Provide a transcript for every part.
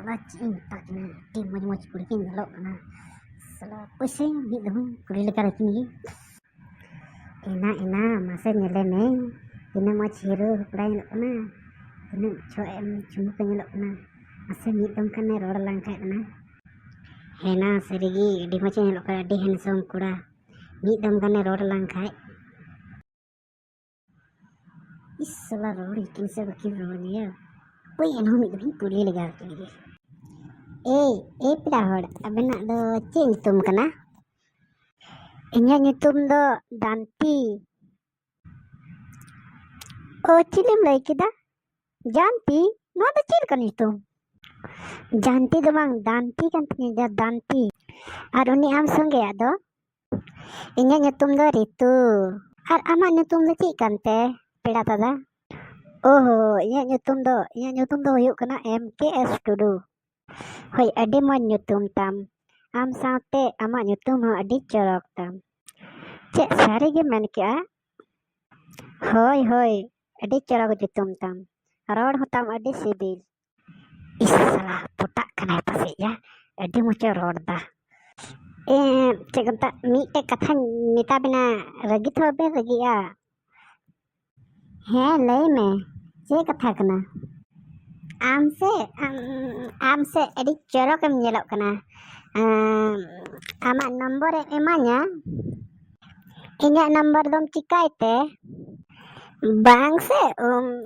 Salah cing tak kena di moj-moj kulikin nyelok kena. Salah pusing bit dong kuli lekar kini. Enak masa nyele me. Kena moj hero pernah nyelok kena. Kena coem cuma nyelok kena. Masa bit dong kena roda langkai kena. Hena serigi di moj nyelok kena di handsome kuda. Bit dong kena roda langkai. Is salah roda ikin se bakin roda dia. Woi eno mid dong kuli lekar kini. Peda hor abenak do cing nyutum kena. Inya nyutum do Danti. Oh cilim lay kida. Janti, no do cil kan nyutum. Janti do bang Danti kan punya Danti. Ar uni am songe ado. Inya nyutum do Ritu. Ar ama nyutum do cik kan te peda tada. Oh inya nyutum do huyuk kena MKS Tudu. Hoi adi mon nyutum tam. Am saute ama nyutum ho adi corok tam. Cek sari ge men kia. Hoi adi corok nyutum tam. Rod hutam adi sibil. Salah putak kena pasi ya. Adi mucho rod dah. Cek kata mi kata nita bina ragi tho be ragi ya. He lay me. Cek kata kena. Am se adi corok em nyelok kena. Amak nomor emanya. Inya nomor dom cikai te. Bang se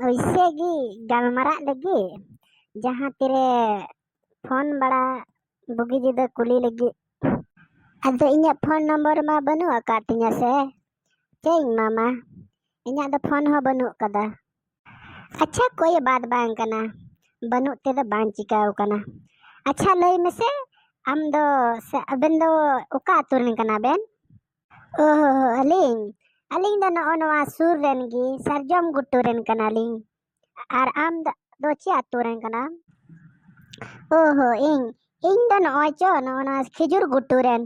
uise gi galmarak lagi. Jahan tire phone bada bugi jida kuli lagi. Ado inya phone nomor ma banu akatinya se. Ceng mama. Inya do phone ho banu kada. Acha koi baat bang kana. Banu te do bang cikau kana. Acha lay mese am do se aben do uka aturin kana ben. Oh aling do noa sur ren gi sarjom guturen kana aling. Ar am do ci aturen kana. ing do noa cho noa khijur guturen.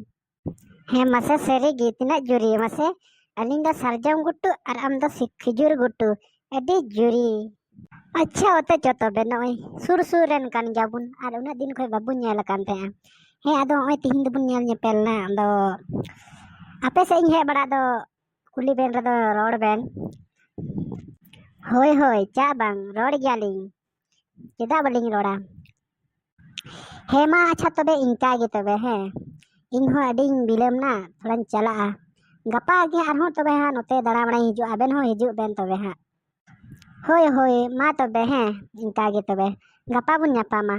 He mase seri gi tina juri mase. Aling do sarjom gutu ar am do khijur gutu. Edi juri. Acha ote joto be noy sur ren kan jabun. Ar una din khoi babun nyel kan te. He ado oi tihin do bun nyel nyepel na do. Ape se ing he bada do kuli ben rado rod ben. Hoi ca bang rod galing. Ceda baling roda. He ma acha tobe ingka ge tobe he. Ing ho ading bilam na thoran chala a. Gapa ge arhon tobe ha note dara bada hiju aben ho hiju ben tobe ha. Hoi ma tobe he ingka ge tobe. Gapa bun nyapa ma.